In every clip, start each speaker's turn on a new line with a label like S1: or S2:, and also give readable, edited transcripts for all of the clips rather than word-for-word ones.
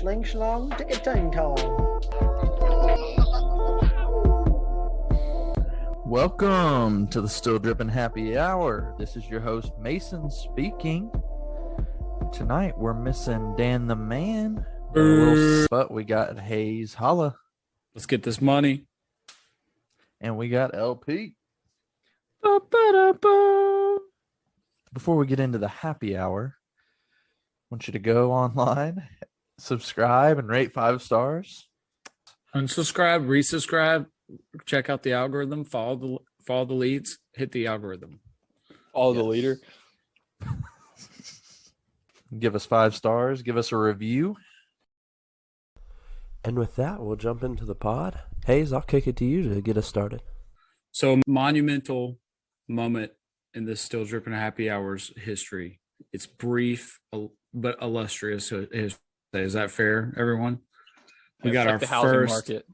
S1: Schling Schlong Ticket Ting Tong.
S2: Welcome to the Still Drippin' Happy Hour. This is your host, Mason, speaking. Tonight, we're missing Dan the Man, but we got Hayes Holla.
S3: Let's get this money.
S2: And we got LP. Ba-ba-da-ba. Before we get into the happy hour, I want you to go online, subscribe, and rate 5 stars.
S3: Unsubscribe, resubscribe, check out the algorithm, follow the leads, hit the algorithm.
S4: Follow the leader.
S2: Give us 5 stars. Give us a review.
S5: And with that, we'll jump into the pod. Hayes, I'll kick it to you to get us started. So,
S3: monumental moment in this Still Drippin' Happy Hours history. It's brief but illustrious. Is that fair, everyone? We got our first market.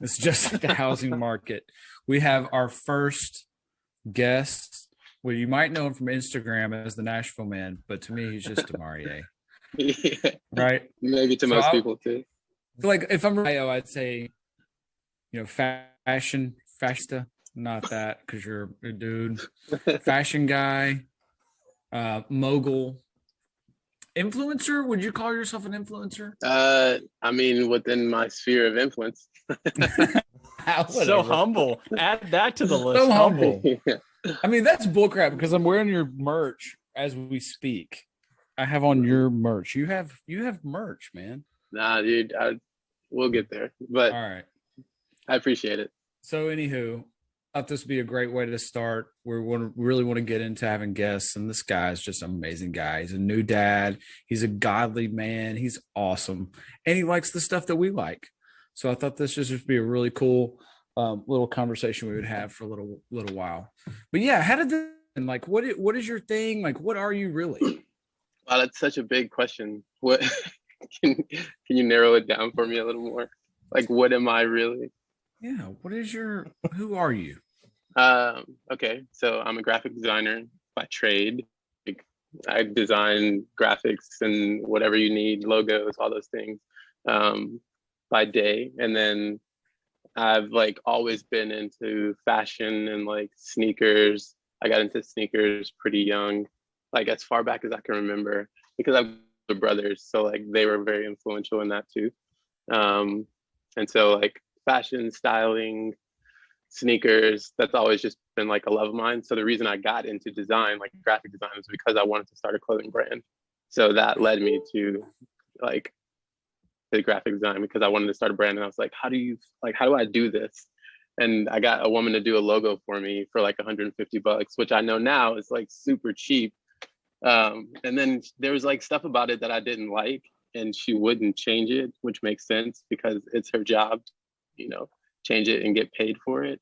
S3: It's just like the housing market. We have our first guest. Well, you might know him from Instagram as the Nashville Man, but to me, he's just Damarea.
S4: Yeah.
S3: Right?
S4: Maybe to most people, too.
S3: Like, if I'm right, I'd say, fashionista. Not that, because you're a dude. Fashion guy, mogul. Influencer? Would you call yourself an influencer?
S4: I mean, within my sphere of influence.
S5: So humble. Add that to the list.
S3: So humble. Yeah. I mean, that's bullcrap because I'm wearing your merch as we speak. I have on your merch. You have merch, man.
S4: Nah, dude. We'll get there. But
S3: all right.
S4: I appreciate it.
S3: So, anywho, I thought this would be a great way to start. We really want to get into having guests, and this guy is just an amazing guy. He's a new dad. He's a godly man. He's awesome, and he likes the stuff that we like. So I thought this just be a really cool little conversation we would have for a little while. But yeah, how did this? And like, what is your thing? Like, what are you really?
S4: Wow, that's such a big question. What can you narrow it down for me a little more? Like, what am I really?
S3: Yeah, who are you?
S4: Okay, so I'm a graphic designer by trade. Like, I design graphics and whatever you need, logos, all those things, by day. And then I've like always been into fashion and like sneakers. I got into sneakers pretty young, like as far back as I can remember, because I've the brothers, so like they were very influential in that too. And so like fashion, styling, sneakers, that's always just been like a love of mine. So the reason I got into design, like graphic design, was because I wanted to start a clothing brand. So that led me to like the graphic design, because I wanted to start a brand. And I was like, how do I do this? And I got a woman to do a logo for me for like $150, which I know now is like super cheap. And then there was like stuff about it that I didn't like, and she wouldn't change it, which makes sense because it's her job, change it and get paid for it.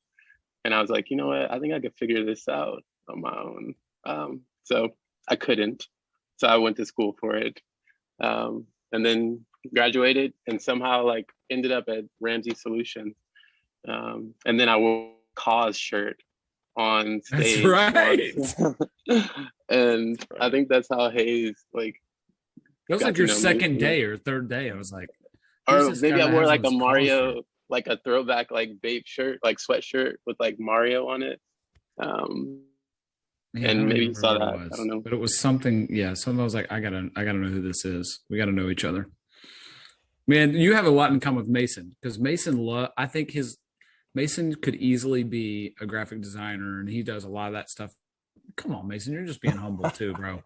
S4: And I was like, you know what? I think I could figure this out on my own. So I couldn't. So I went to school for it, and then graduated, and somehow like ended up at Ramsey Solutions. And then I wore a cause shirt on stage.
S3: That's right.
S4: And I think that's how Hayes like.
S3: That was like your second day or third day. I was like,
S4: or maybe I wore like a Mario, like a throwback, like Bape shirt, like sweatshirt with like Mario on it. And maybe you saw that. I don't know,
S3: but it was something. Yeah, something. I was like, I gotta know who this is. We gotta know each other. Man, you have a lot in common with Mason, because I think Mason could easily be a graphic designer, and he does a lot of that stuff. Come on, Mason, you're just being humble too, bro.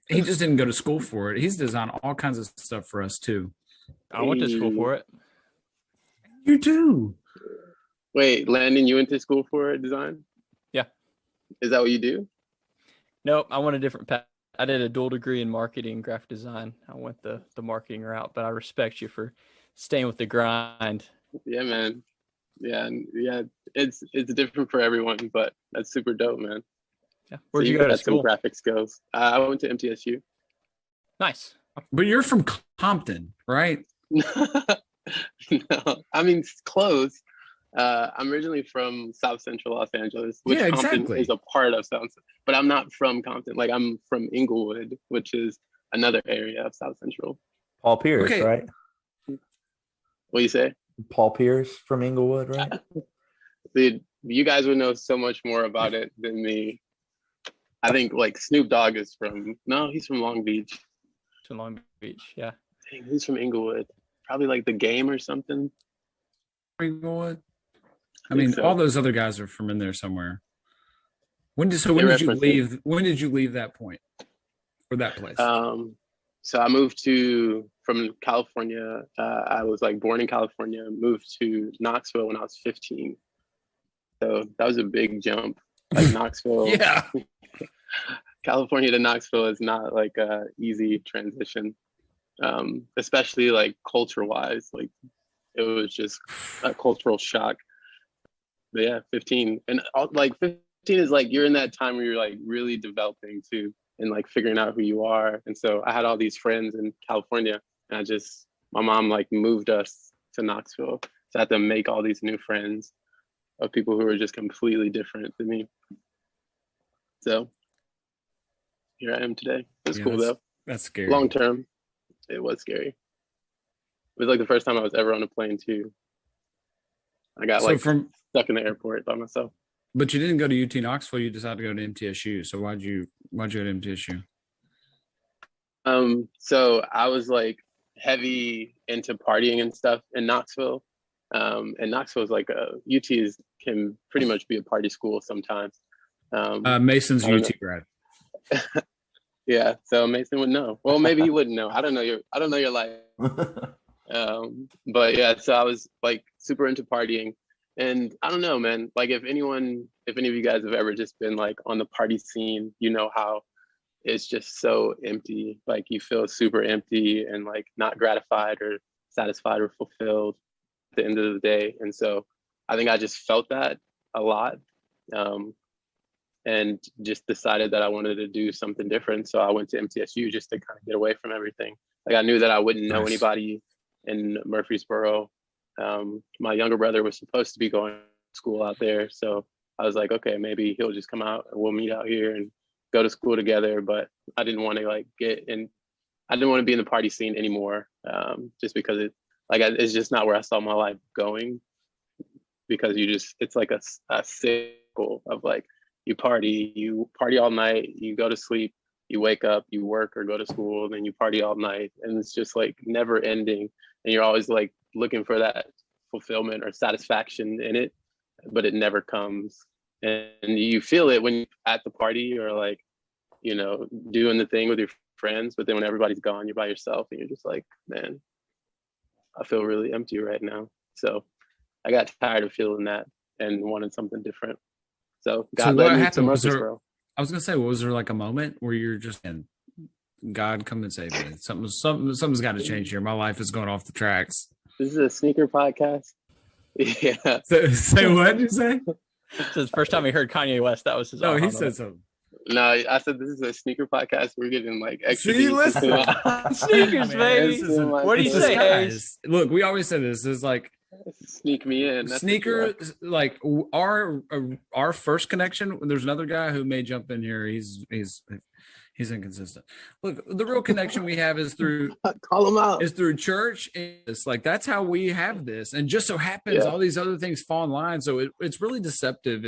S3: He just didn't go to school for it. He's designed all kinds of stuff for us too.
S5: I went to school for it.
S3: You do?
S4: Wait, Landon, you went to school for design?
S5: Yeah.
S4: Is that what you do?
S5: Nope, I went a different path. I did a dual degree in marketing and graphic design. I went the marketing route, but I respect you for staying with the grind.
S4: Yeah, man. Yeah. It's different for everyone, but that's super dope, man.
S5: Yeah. Where'd you go to school?
S4: Some graphic skills. I went to MTSU.
S5: Nice.
S3: But you're from Compton, right?
S4: No, I mean, it's close. I'm originally from South Central Los Angeles, which Compton is a part of South, but I'm not from Compton. Like, I'm from Inglewood, which is another area of South Central.
S2: Paul Pierce,
S3: Okay.
S2: right?
S4: What do you say?
S2: Paul Pierce from Inglewood, right?
S4: Dude, you guys would know so much more about it than me. I think like Snoop Dogg is he's from Long Beach.
S5: To Long Beach, yeah.
S4: Dang, who's from Inglewood? Probably like The Game or something.
S3: Inglewood. I
S4: think
S3: mean,
S4: so.
S3: all those other guys are from in there somewhere. When did you
S4: reference it.
S3: leave? When did you leave that point or that place?
S4: So I moved from California. I was like born in California, moved to Knoxville when I was 15. So that was a big jump. Like Knoxville,
S3: Yeah.
S4: California to Knoxville is not like a easy transition, especially like culture wise. Like it was just a cultural shock. But yeah, 15, and like 15 is like you're in that time where you're like really developing too, and like figuring out who you are. And so I had all these friends in California, and my mom like moved us to Knoxville, so I had to make all these new friends of people who were just completely different than me. So here I am today. It's cool though.
S3: That's scary.
S4: Long term, it was scary. It was like the first time I was ever on a plane too. I got stuck in the airport by myself.
S3: But you didn't go to UT Knoxville. You decided to go to MTSU. So why'd you go to MTSU?
S4: So I was like heavy into partying and stuff in Knoxville. And Knoxville is like UT can pretty much be a party school sometimes.
S3: Mason's UT grad.
S4: Yeah, so Mason would know. Well, maybe he wouldn't know. I don't know your life. But yeah, so I was like super into partying, and I don't know, man. Like if any of you guys have ever just been like on the party scene, you know how it's just so empty. Like you feel super empty and like not gratified or satisfied or fulfilled at the end of the day. And so I think I just felt that a lot. And just decided that I wanted to do something different. So I went to MTSU just to kind of get away from everything. Like I knew that I wouldn't know anybody in Murfreesboro. My younger brother was supposed to be going to school out there. So I was like, okay, maybe he'll just come out and we'll meet out here and go to school together. But I didn't want to like I didn't want to be in the party scene anymore. Just because it's just not where I saw my life going, because it's like a cycle of like, you party all night, you go to sleep, you wake up, you work or go to school, then you party all night. And it's just like never ending. And you're always like looking for that fulfillment or satisfaction in it, but it never comes. And you feel it when you're at the party or like, doing the thing with your friends. But then when everybody's gone, you're by yourself and you're just like, man, I feel really empty right now. So I got tired of feeling that and wanted something different. So God led me to Murfreesboro.
S3: I was gonna say, was there like a moment where you're just God, come and save me? Something's got to change here. My life is going off the tracks.
S4: This is a sneaker podcast. Yeah.
S3: Say what did you say?
S5: So the first time he heard Kanye West, that was his.
S3: No, he said something.
S4: No, I said this is a sneaker podcast. We're getting like extra.
S3: See, listen.
S5: Sneakers, baby. What do you say, Hayes?
S3: Look, we always say this is like.
S4: Sneak me in.
S3: Sneakers, like our first connection. There's another guy who may jump in here. He's inconsistent. Look, the real connection we have is through
S4: call him out.
S3: Is through church. It's like that's how we have this, and just so happens all these other things fall in line. So it's really deceptive.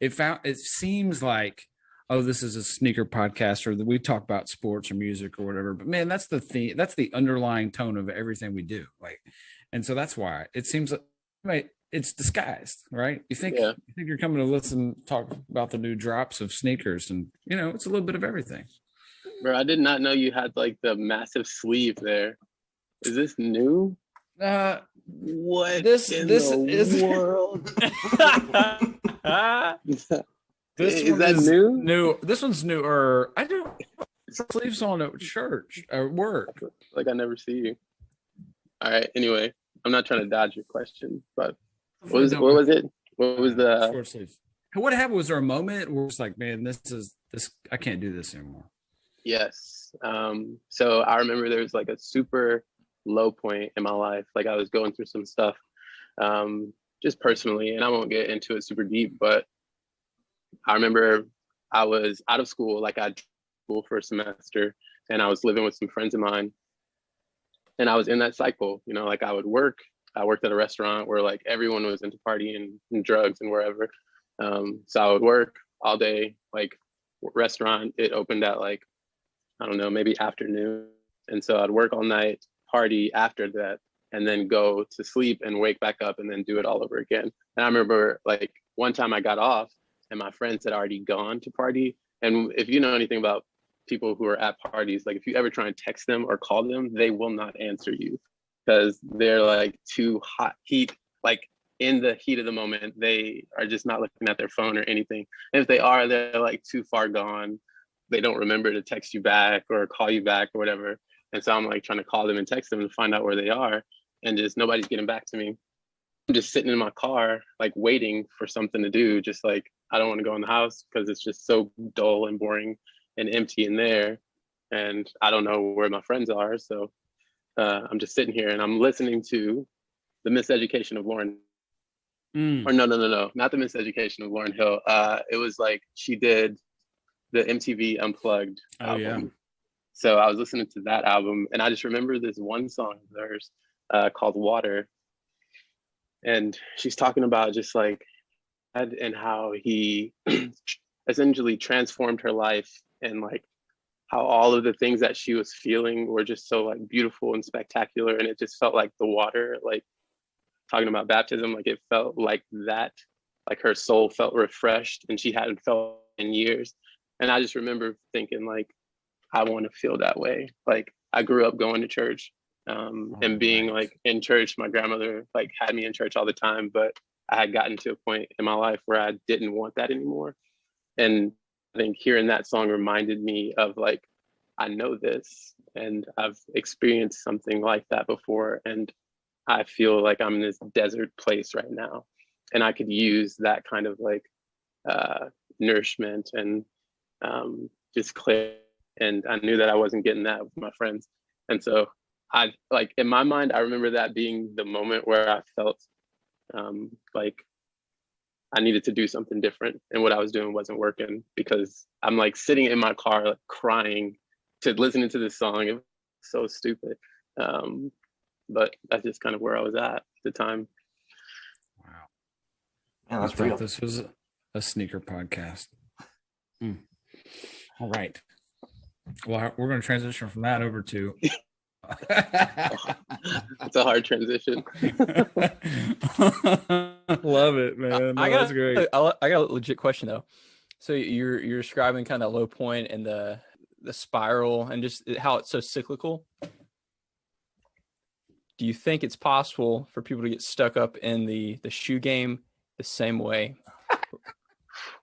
S3: It seems like, oh, this is a sneaker podcast, or that we talk about sports or music or whatever. But man, that's the thing. That's the underlying tone of everything we do. Like. And so that's why it seems like it's disguised, right? You think you're coming to talk about the new drops of sneakers, and it's a little bit of everything.
S4: Bro, I did not know you had like the massive sleeve there. Is this new? What
S3: this
S4: in
S3: is
S4: the world?
S3: Is
S4: that new?
S3: New. This one's newer. I do sleeves on at church or work.
S4: Like I never see you. All right. Anyway. I'm not trying to dodge your question, but what was it? What was the
S3: short sleeves? What happened? Was there a moment where it's like, man, this I can't do this anymore?
S4: Yes. So I remember there was like a super low point in my life. Like I was going through some stuff, just personally, and I won't get into it super deep, but I remember I was out of school, like I school for a semester, and I was living with some friends of mine. And I was in that cycle, like I worked at a restaurant where like everyone was into partying and drugs and wherever. So I would work all day, like restaurant, it opened at like, I don't know, maybe afternoon. And so I'd work all night, party after that, and then go to sleep and wake back up and then do it all over again. And I remember like one time I got off and my friends had already gone to party. And if you know anything about people who are at parties, like if you ever try and text them or call them, they will not answer you because they're like too hot heat, like in the heat of the moment, they are just not looking at their phone or anything. And if they are, they're like too far gone. They don't remember to text you back or call you back or whatever. And so I'm like trying to call them and text them to find out where they are. And just nobody's getting back to me. I'm just sitting in my car, like waiting for something to do. Just like, I don't want to go in the house because it's just so dull and boring and empty in there. And I don't know where my friends are. So I'm just sitting here and I'm listening to The Miseducation of Lauryn. Or no, not The Miseducation of Lauryn Hill. It was like she did the MTV Unplugged album. Yeah. So I was listening to that album and I just remember this one song of theirs called Water. And she's talking about just like, and how he essentially transformed her life and like how all of the things that she was feeling were just so like beautiful and spectacular. And it just felt like the water, like talking about baptism, like it felt like that, like her soul felt refreshed and she hadn't felt in years. And I just remember thinking like, I want to feel that way. Like I grew up going to church and being like in church. My grandmother like had me in church all the time, but I had gotten to a point in my life where I didn't want that anymore. And I think hearing that song reminded me of like, I know this and I've experienced something like that before. And I feel like I'm in this desert place right now. And I could use that kind of like nourishment and just clarity. And I knew that I wasn't getting that with my friends. And so I like in my mind, I remember that being the moment where I felt like I needed to do something different and what I was doing wasn't working because I'm like sitting in my car like, crying to listening to this song. It was so stupid. But that's just kind of where I was at the time.
S3: Wow.
S2: Yeah, that's
S3: I
S2: real.
S3: thought this was a sneaker podcast. All right. Well, we're going to transition from that over to.
S4: It's a hard transition.
S3: Love it, man. That's great.
S5: I got a legit question though. So you're describing kind of low point and the spiral and just how it's so cyclical. Do you think it's possible for people to get stuck up in the shoe game the same way?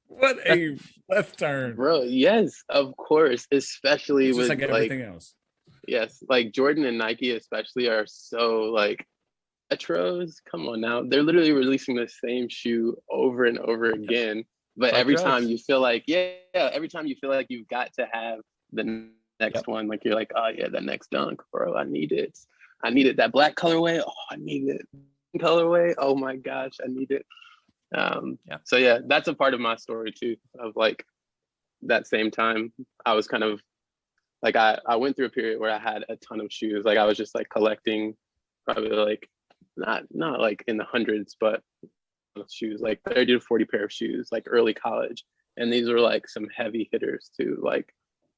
S3: What a left turn,
S4: bro. Yes, of course, especially with
S3: like everything else.
S4: Yes, like Jordan and Nike especially are so like retros. Come on now, they're literally releasing the same shoe over and over again. But every time you feel like every time you feel like you've got to have the next one, like you're like, oh yeah, the next dunk, bro. I need it. That black colorway. Oh, I need it. Colorway. Oh my gosh, I need it. So yeah, that's a part of my story too, of like that same time I was kind of like I went through a period where I had a ton of shoes. Like I was just like collecting probably like not like in the hundreds, but shoes, like 30 to 40 pair of shoes, like early college. And these were like some heavy hitters too, like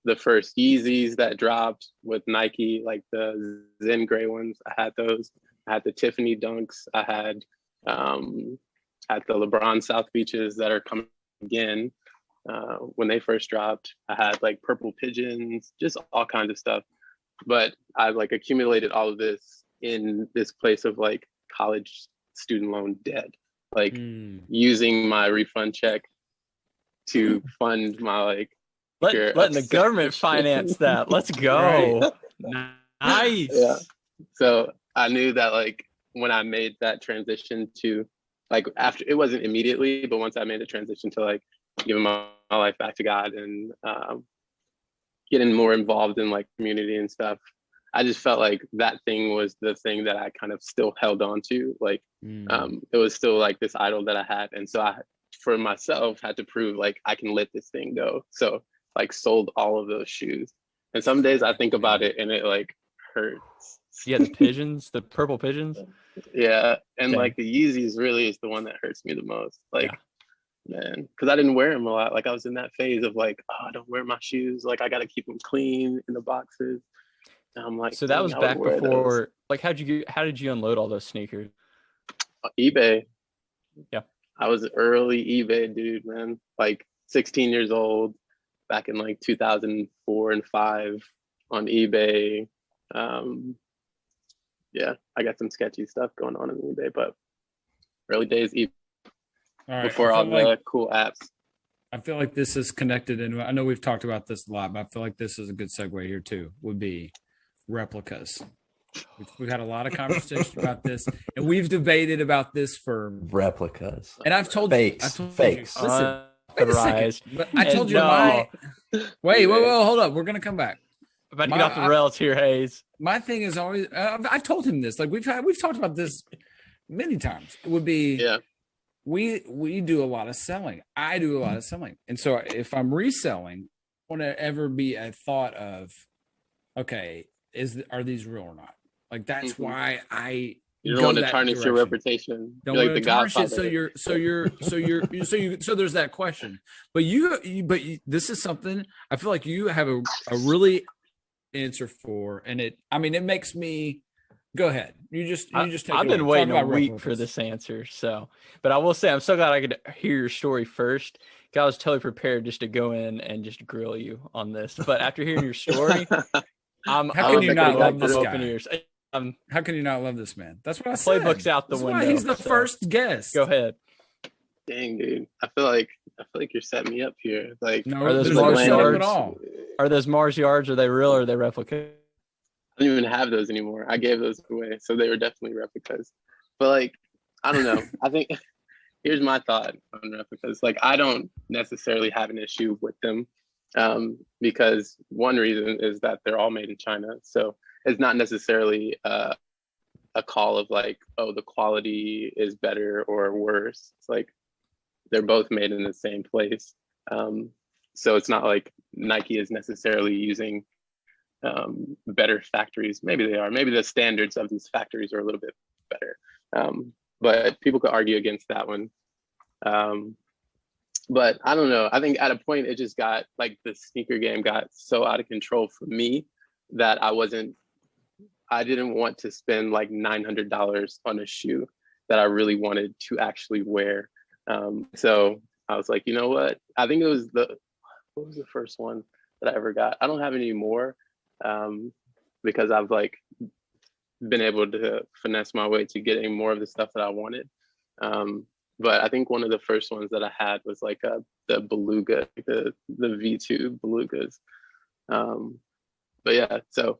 S4: the first Yeezys that dropped with Nike, like the Zen gray ones. I had those. I had the Tiffany Dunks. I had the LeBron South Beaches that are coming again when they first dropped. I had like Purple Pigeons, just all kinds of stuff. But I like accumulated all of this in this place of like college student loan debt, like using my refund check to fund my like
S5: letting the government finance that. Let's go. Right. Nice.
S4: Yeah. So I knew that like when I made that transition to like after, it wasn't immediately, but once I made the transition to like giving my life back to God and getting more involved in like community and stuff, I just felt like that thing was the thing that I kind of still held on to. Like it was still like this idol that I had. And so I, for myself, had to prove like I can let this thing go. So like sold all of those shoes. And some days I think about it and it like hurts
S5: Yeah, the pigeons, the purple pigeons.
S4: Yeah, and
S5: Dang.
S4: like the Yeezys really is the one that hurts me the most. Like,
S5: Yeah.
S4: man, because I didn't wear them a lot. Like I was in that phase of like, oh, I don't wear my shoes. Like I got to keep them clean in the boxes. And I'm like,
S5: So that
S4: dang,
S5: was
S4: I would
S5: back
S4: wear those.
S5: before. Like, how did you unload all those sneakers?
S4: eBay.
S5: Yeah.
S4: I was early eBay dude, man. Like 16 years old, back in like 2004 and 5 on eBay. Yeah, I got some sketchy stuff going on eBay, but early days eBay before all the cool apps.
S3: I feel like this is connected, and I know we've talked about this a lot, but I feel like this is a good segue here too. Would be replicas. We've had a lot of conversation about this, and we've debated about this for
S2: replicas.
S3: And I've told
S2: fakes.
S3: you,
S2: Fakes.
S3: listen, wait a second. But I told you
S5: no.
S3: Wait, hold up. We're gonna come back.
S5: About to get off the rails here, Hayes.
S3: My thing is always I've told him this. Like we've talked about this many times. It would be we do a lot of selling. I do a lot of selling, and so if I'm reselling, I want to ever be a thought of, okay, are these real or not? Like that's why I.
S4: You don't want to tarnish your reputation.
S3: Don't want to tarnish it. So there's that question. But this is something I feel like you have a really answer for, and it makes me go ahead. You just take
S5: I've been waiting a week for this answer. So, but I will say I'm so glad I could hear your story first. I was totally prepared just to go in and just grill you on this. But after hearing your story,
S3: how can you not love this
S5: open
S3: guy?
S5: ears.
S3: How can you not love this man? That's what I said.
S5: Playbook's out the window.
S3: He's the first guest.
S5: Go ahead.
S4: Dang, dude. I feel like you're setting me up here. Like,
S3: no,
S5: are those Mars yards? Are those Mars yards? Are they real or are they replica?
S4: I don't even have those anymore. I gave those away, so they were definitely replicas. But like, I don't know. I think here's my thought on replicas. Like, I don't necessarily have an issue with them, because one reason is that they're all made in China. So it's not necessarily a call of like, oh, the quality is better or worse. It's like they're both made in the same place. So it's not like Nike is necessarily using better factories. Maybe they are. Maybe the standards of these factories are a little bit better. But people could argue against that one. But I don't know. I think at a point it just got like the sneaker game got so out of control for me that I didn't want to spend like $900 on a shoe that I really wanted to actually wear. So I was like, you know what? I think it was what was the first one that I ever got? I don't have any more, because I've like been able to finesse my way to getting more of the stuff that I wanted. But I think one of the first ones that I had was like the Beluga, the V2 Belugas. But yeah, so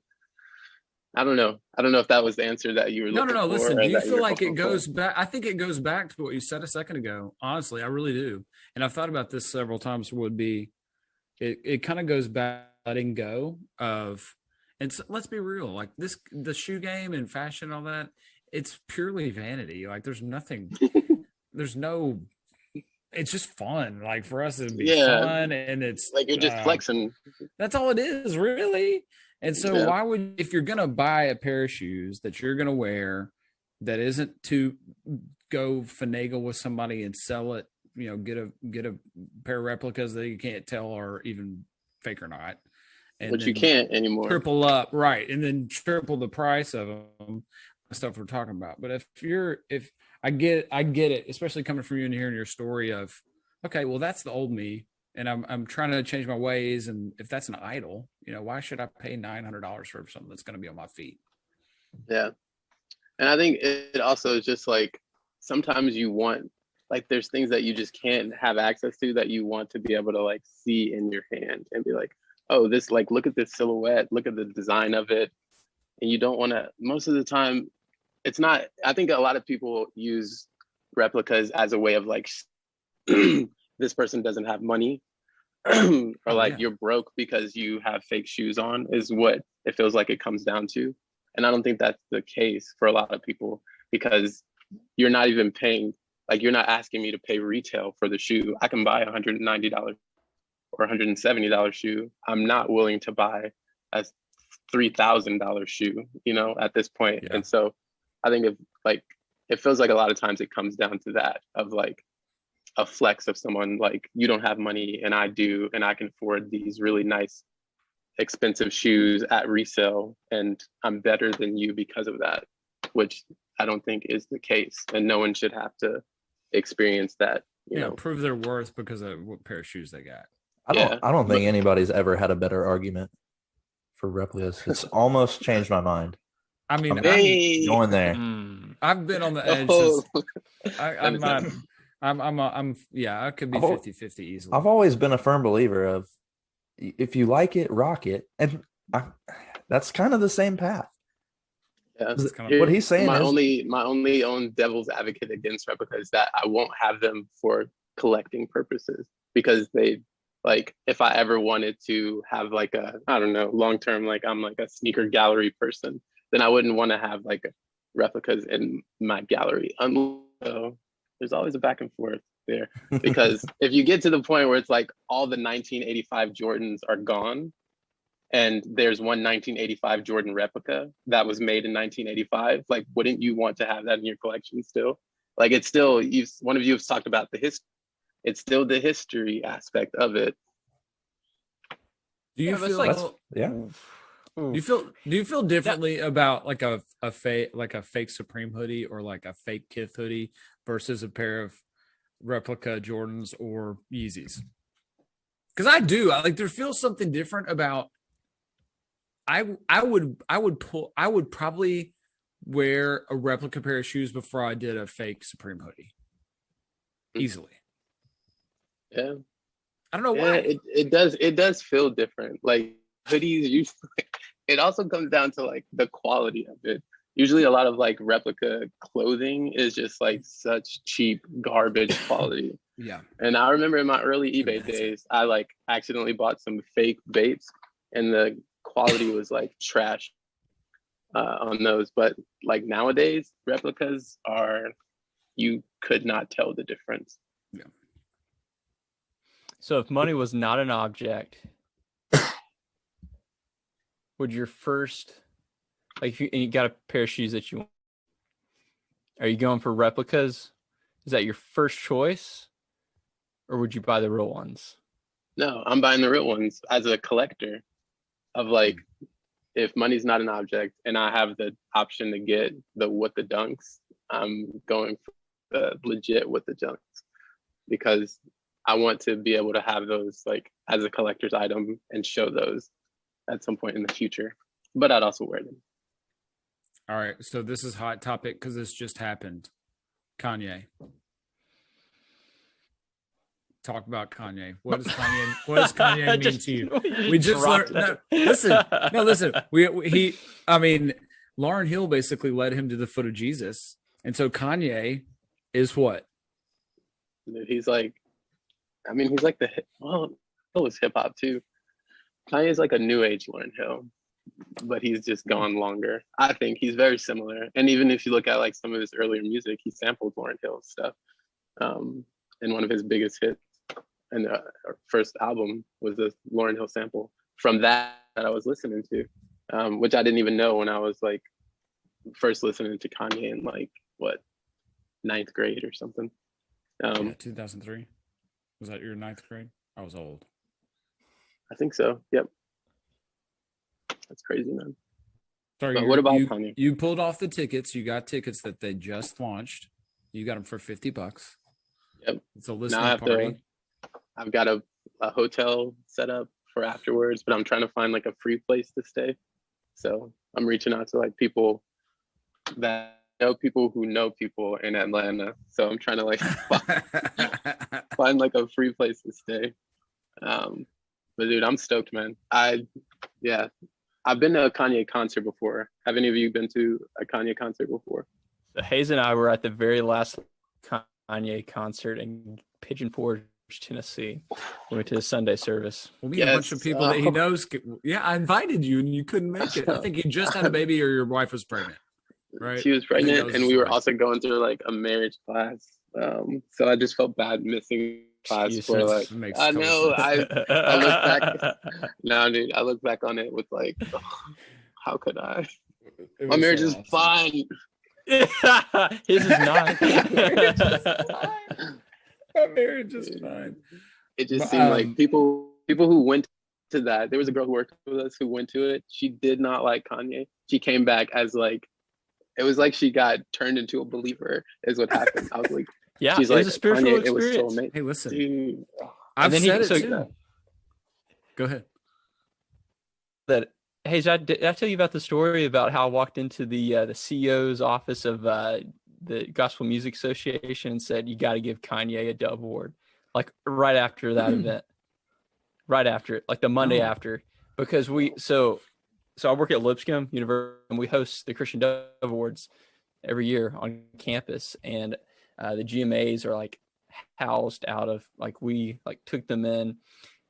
S4: I don't know. I don't know if that was the answer that you were looking for.
S3: No. Listen, do you feel like it goes back? I think it goes back to what you said a second ago. Honestly, I really do. And I've thought about this several times. It kind of goes back letting go of, and so, let's be real, like the shoe game and fashion, all that, it's purely vanity. Like there's nothing, it's just fun. Like for us, it'd be fun, and it's
S4: like you're just flexing.
S3: That's all it is, really. And so why would, if you're going to buy a pair of shoes that you're going to wear, that isn't to go finagle with somebody and sell it, get a pair of replicas that you can't tell are even fake or not. And
S4: which you can't anymore.
S3: Triple up, right. And then triple the price of them, stuff we're talking about. But if I get it, especially coming from you and hearing your story of, okay, well, that's the old me. And I'm trying to change my ways. And if that's an idol, why should I pay $900 for something that's going to be on my feet?
S4: Yeah. And I think it also is just like, sometimes you want, like, there's things that you just can't have access to that you want to be able to like see in your hand and be like, oh, this, like, look at this silhouette, look at the design of it. And you don't want to, most of the time, it's not, I think a lot of people use replicas as a way of like, this person doesn't have money, or like you're broke because you have fake shoes on, is what it feels like it comes down to. And I don't think that's the case for a lot of people, because you're not even paying, like, you're not asking me to pay retail for the shoe. I can buy a $190 or $170 shoe. I'm not willing to buy a $3,000 shoe, you know, at this point.
S3: Yeah.
S4: And so I think it feels like a lot of times it comes down to that, of like a flex of someone like, you don't have money and I do, and I can afford these really nice expensive shoes at resale, and I'm better than you because of that, which I don't think is the case, and no one should have to experience that, you know.
S3: Prove their worth because of what pair of shoes they got.
S2: I don't think anybody's ever had a better argument for replicas. It's almost changed my mind.
S3: I mean,
S2: I'm going there.
S3: I've been on the edge.
S4: Oh.
S3: I'm not. I could be 50-50 easily.
S2: I've always been a firm believer of, if you like it, rock it, and that's kind of the same path.
S4: Yeah,
S2: what he's saying
S4: my
S2: is
S4: only own devil's advocate against replicas is that I won't have them for collecting purposes, because they, like, if I ever wanted to have like a, I don't know, long term, like I'm like a sneaker gallery person, then I wouldn't want to have like replicas in my gallery. So there's always a back and forth there, because if you get to the point where it's like all the 1985 Jordans are gone, and there's one 1985 Jordan replica that was made in 1985, like, wouldn't you want to have that in your collection still? Like, it's still, one of you have talked about the history. It's still the history aspect of it.
S3: Do you feel
S5: like,
S3: Do you feel differently about like a fake Supreme hoodie or like a fake Kith hoodie versus a pair of replica Jordans or Yeezys? Because I do. There feels something different about. I would probably wear a replica pair of shoes before I did a fake Supreme hoodie. Easily.
S4: Yeah.
S3: I don't know why.
S4: It does feel different. Like, hoodies usually, it also comes down to like the quality of it. Usually a lot of like replica clothing is just like such cheap garbage quality.
S3: Yeah.
S4: And I remember in my early eBay days, I like accidentally bought some fake Bates, and the quality was like trash on those. But like nowadays, replicas you could not tell the difference.
S3: Yeah.
S5: So if money was not an object, would your first, like, if you got a pair of shoes that you want, are you going for replicas? Is that your first choice, or would you buy the real ones?
S4: No, I'm buying the real ones as a collector. Of like, if money's not an object and I have the option to get the dunks, I'm going for the legit with the dunks, because I want to be able to have those like as a collector's item and show those at some point in the future. But I'd also wear them.
S3: All right, so this is hot topic because this just happened. Kanye. Talk about Kanye. What does Kanye mean to you? We just learned. No, listen. Lauryn Hill basically led him to the foot of Jesus, and so Kanye is what?
S4: He's like, he's like Hill is hip hop too. Kanye is like a new age Lauryn Hill, but he's just gone longer. I think he's very similar. And even if you look at like some of his earlier music, he sampled Lauryn Hill stuff. And one of his biggest hits and first album was this Lauryn Hill sample from that I was listening to, which I didn't even know when I was like first listening to Kanye in like ninth grade or something.
S3: 2003. Was that your ninth grade? I was old.
S4: I think so. Yep. That's crazy, man.
S3: Sorry,
S4: but what about Kanye?
S3: You pulled off the tickets. You got tickets that they just launched. You got them for $50.
S4: Yep.
S3: It's a listening party.
S4: I've got a hotel set up for afterwards, but I'm trying to find like a free place to stay. So I'm reaching out to like people that know people who know people in Atlanta. So I'm trying to like find like a free place to stay. But dude, I'm stoked, man. I've been to a Kanye concert before. Have any of you been to a Kanye concert before?
S5: So Hayes and I were at the very last Kanye concert in Pigeon Forge, Tennessee. We went to a Sunday service.
S3: Well, we had a bunch of people that he knows. Yeah, I invited you and you couldn't make it. I think you just had a baby or your wife was pregnant, right?
S4: She was pregnant, and we were also going through like a marriage class. So I just felt bad missing class for like. I know. I look back. No, dude, I look back on it with like How could I?
S3: It
S4: My
S3: was
S4: marriage
S3: so
S4: is
S3: awesome.
S4: fine.
S5: His is not.
S3: My marriage is fine.
S4: It just seemed like people who went to that. There was a girl who worked with us who went to it. She did not like Kanye. She came back as like, it was like she got turned into a believer. Is what happened. I was like,
S5: Yeah,
S4: she's
S5: it
S4: like,
S5: was a spiritual
S4: Kanye, it was so
S5: experience.
S4: amazing.
S3: Hey, listen.
S4: Dude.
S3: I've
S5: then
S3: said it
S5: so-
S3: too. Go ahead.
S5: That hey, did I tell you about the story about how I walked into the CEO's office of the Gospel Music Association and said, you got to give Kanye a Dove Award, like right after that event, right after it, like the Monday after, because so I work at Lipscomb University and we host the Christian Dove Awards every year on campus, and the GMAs are like housed out of, like, we like took them in,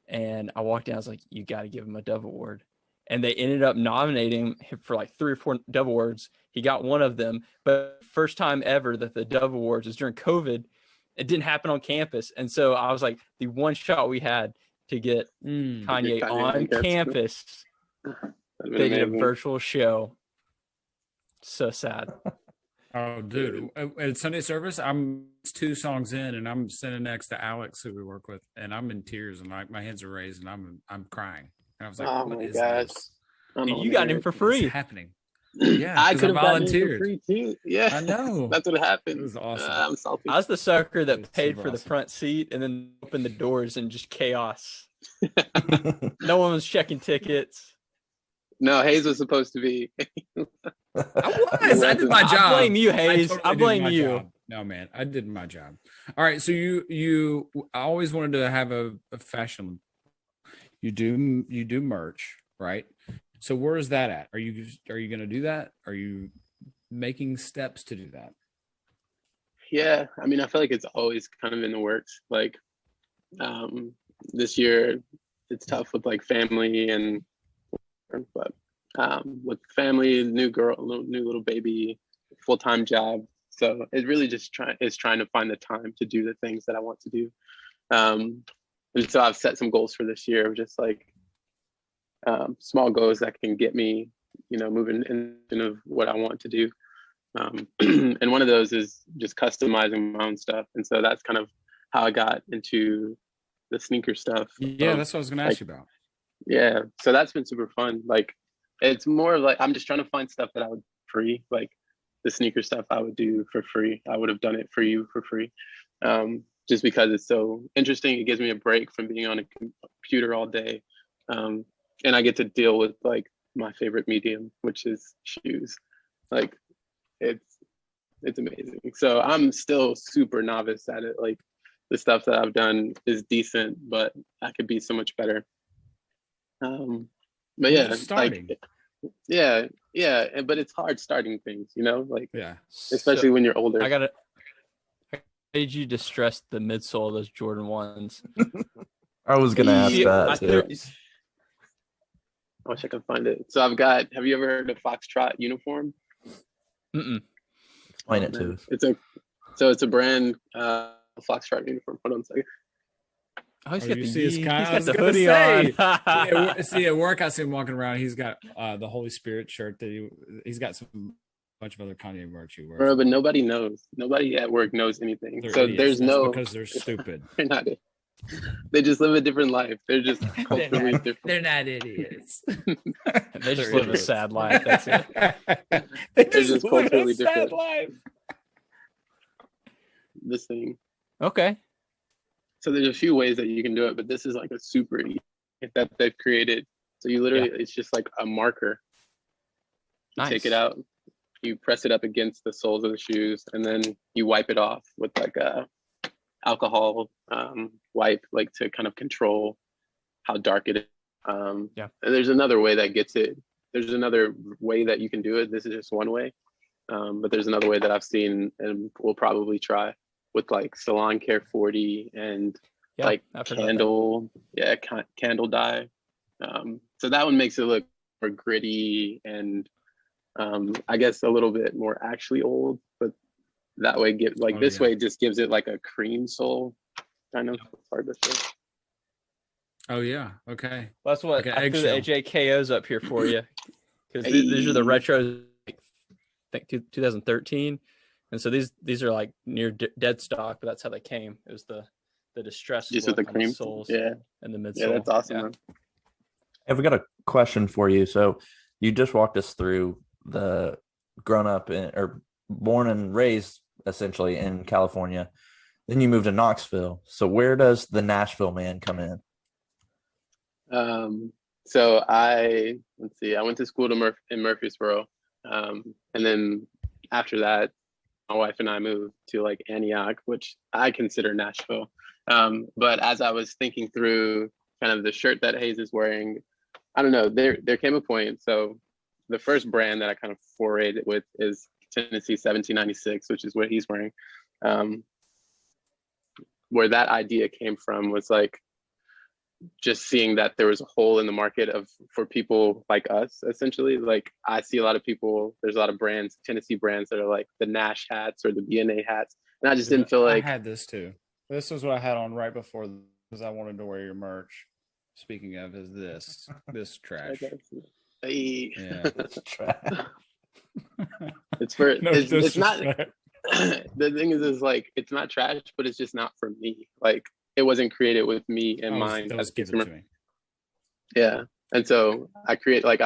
S5: and I walked in, I was like, you got to give him a Dove Award. And they ended up nominating him for like 3 or 4 Dove Awards. He got one of them, but first time ever that the Dove Awards was during COVID. It didn't happen on campus. And so I was like, the one shot we had to get Kanye on campus, they did a virtual show. So sad.
S3: Oh, dude. At Sunday service, I'm 2 songs in, and I'm sitting next to Alex, who we work with, and I'm in tears, and my hands are raised, and I'm crying. And I was like,
S4: oh
S3: what
S4: my
S3: is
S4: gosh.
S3: this?
S5: And you got him for free.
S3: What's happening? Yeah,
S4: I
S3: 'cause
S4: could have
S3: volunteered.
S4: For free too. Yeah,
S3: I know.
S4: That's what happened.
S3: It was awesome.
S4: I'm salty.
S5: I was the sucker
S3: It was
S5: that paid
S3: super
S5: for the
S3: awesome.
S5: front seat and then opened the doors and just chaos. No one was checking tickets.
S4: No, Hayes was supposed to be.
S3: I was. I did my job.
S5: I blame you, Hayes.
S3: totally
S5: I
S3: did
S5: blame
S3: my
S5: you.
S3: job. No, man, I did my job. All right, so you I always wanted to have a fashion. You do merch, right? So where is that at? Are you going to do that? Are you making steps to do that?
S4: Yeah, I mean, I feel like it's always kind of in the works. Like, this year, it's tough with like family and, but with family, new little baby, full-time job. So it really just trying to find the time to do the things that I want to do. And so I've set some goals for this year of just like small goals that can get me, moving in what I want to do. And one of those is just customizing my own stuff. And so that's kind of how I got into the sneaker stuff.
S3: Yeah, that's what I was going to ask you about.
S4: Yeah, so that's been super fun. Like, it's more like I'm just trying to find stuff that I would free, like the sneaker stuff I would do for free. I would have done it for you for free, just because it's so interesting. It gives me a break from being on a computer all day, and I get to deal with like my favorite medium, which is shoes. Like, it's amazing. So I'm still super novice at it. Like, the stuff that I've done is decent, but I could be so much better. But yeah,
S3: starting.
S4: like, yeah, but it's hard starting things, like,
S3: Yeah,
S4: especially when you're older.
S5: I need you to stress the midsole of those Jordan 1s.
S2: I was gonna ask that too.
S4: I wish I could find it. So have you ever heard of Foxtrot uniform?
S5: Mm-mm.
S2: Explain it to us.
S4: It's a brand, Foxtrot uniform. Hold on a second.
S5: Oh, he's got
S3: you
S5: the
S3: see his
S5: he's
S3: Kyle? I
S5: got
S3: was
S5: the
S3: gonna
S5: hoodie
S3: say.
S5: on.
S3: See, at work, I see him walking around. He's got the Holy Spirit shirt that he's got some bunch of other Kanye merch he wears.
S4: Bro, but nobody knows. Nobody at work knows anything.
S3: They're
S4: so
S3: idiots.
S4: That's
S3: because they're stupid.
S4: They're not. They just live a different life. They're just culturally different.
S3: They're not idiots.
S5: They just live a sad life. That's it.
S3: They're
S4: just culturally
S3: sad
S4: different.
S3: life.
S4: This thing.
S5: Okay.
S4: So there's a few ways that you can do it, but this is like a super easy that they've created. So you literally, it's just like a marker. You take it out, you press it up against the soles of the shoes, and then you wipe it off with like a alcohol wipe, like to kind of control how dark it is. And there's another way that gets it. There's another way that you can do it. This is just one way. But there's another way that I've seen and we'll probably try with like Salon Care 40 and like candle dye. So that one makes it look more gritty and I guess a little bit more actually old, but that way way just gives it like a cream sole kind of. It's hard to say.
S3: Oh yeah, okay.
S5: That's what I threw the AJKOs up here for you. because these are the retros, I think 2013, and so these are like near dead stock, but that's how they came. It was the distressed
S4: Just with
S5: look
S4: the
S5: on
S4: cream.
S5: the soles,
S4: Yeah.
S5: and the midsole.
S4: Yeah, that's awesome.
S5: Yeah.
S4: Man.
S2: Hey, we got a question for you. So you just walked us through the grown up or born and raised essentially in California. Then you moved to Knoxville. So where does the Nashville Man come in?
S4: So I went to school in Murfreesboro. And then after that, my wife and I moved to like Antioch, which I consider Nashville. But as I was thinking through kind of the shirt that Hayes is wearing, I don't know, there came a point. So the first brand that I kind of forayed with is Tennessee 1796, which is what he's wearing. Where that idea came from was like just seeing that there was a hole in the market for people like us, essentially. Like I see a lot of people, there's a lot of brands, Tennessee brands that are like the Nash hats or the BNA hats. And I just didn't feel like
S3: I had this too. This was what I had on right before because I wanted to wear your merch. Speaking of, is this trash?
S4: Hey.
S3: Yeah,
S2: It's trash.
S4: It's not. The thing is like it's not trash, but it's just not for me. Like it wasn't created with me in mind as a consumer.
S3: To me.
S4: Yeah, and so I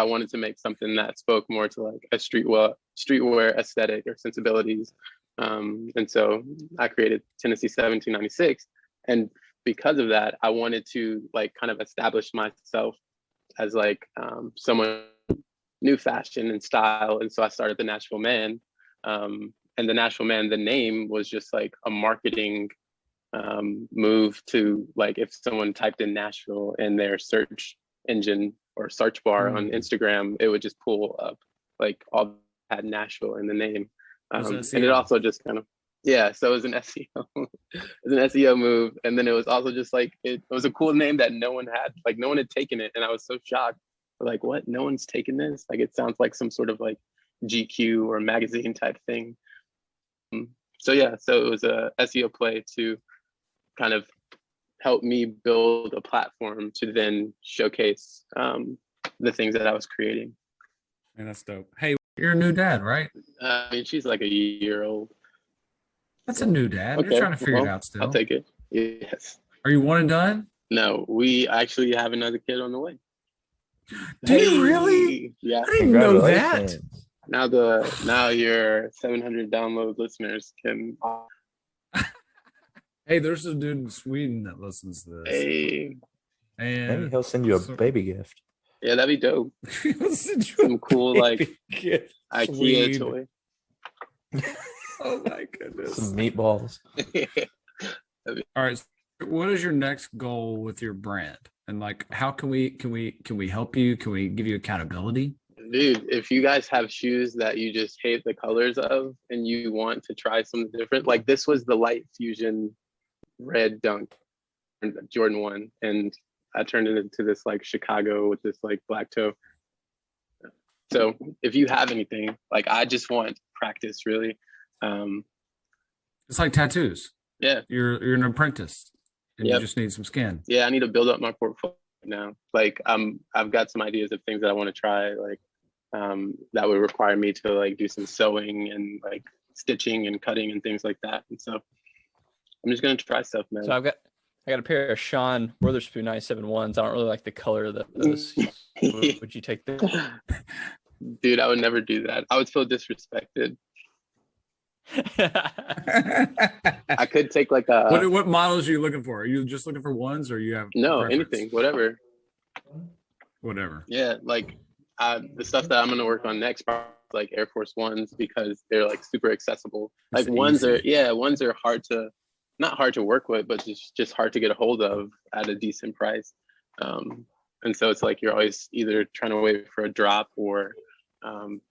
S4: wanted to make something that spoke more to like a streetwear aesthetic or sensibilities. And so I created Tennessee 1796, and because of that, I wanted to like kind of establish myself as like someone new fashion and style. And so I started the Nashville Man. And the Nashville Man, the name was just like a marketing move to like if someone typed in Nashville in their search engine or search bar on Instagram, it would just pull up like all had Nashville in the name. And it also just kind of, so it was an SEO. It was an SEO move. And then it was also just like, it was a cool name that no one had, like no one had taken it. And I was so shocked. Like, what? No one's taken this? Like, it sounds like some sort of like GQ or magazine type thing. So it was a SEO play to kind of help me build a platform to then showcase the things that I was creating.
S3: And that's dope. Hey, you're a new dad, right?
S4: I mean, she's like a year old.
S3: That's a new dad.
S4: Okay,
S3: You're trying to figure it out still.
S4: I'll take it. Yes.
S3: Are you one and done?
S4: No, we actually have another kid on the way.
S3: Do you really?
S4: Yeah.
S3: I didn't know that.
S4: Now your 700 download listeners can.
S3: Hey, there's a dude in Sweden that listens to this.
S4: Hey.
S3: And
S2: maybe he'll send you a baby gift.
S4: Yeah, that'd be dope. Some cool like IKEA toy.
S3: Oh my goodness.
S2: Some meatballs.
S3: All right. So what is your next goal with your brand? And like how can we help you? Can we give you accountability?
S4: Dude, if you guys have shoes that you just hate the colors of and you want to try something different, like this was the Light Fusion red dunk Jordan 1, and I turned it into this like Chicago with this like black toe. So if you have anything, like I just want practice really.
S3: It's like tattoos.
S4: Yeah.
S3: You're an apprentice and you just need some skin.
S4: Yeah, I need to build up my portfolio now. Like I've got some ideas of things that I want to try, like that would require me to like do some sewing and like stitching and cutting and things like that. And so I'm just gonna try stuff, man.
S5: So I got a pair of Sean Witherspoon 97.1s. I don't really like the color of those. Would you take them?
S4: Dude, I would never do that. I would feel disrespected. I could take like a.
S3: What models are you looking for? Are you just looking for ones, or you have
S4: anything, whatever.
S3: Whatever.
S4: Yeah, like the stuff that I'm gonna work on next, like Air Force Ones, because they're like super accessible. Like ones are not hard to work with, but just hard to get a hold of at a decent price. And so it's like you're always either trying to wait for a drop or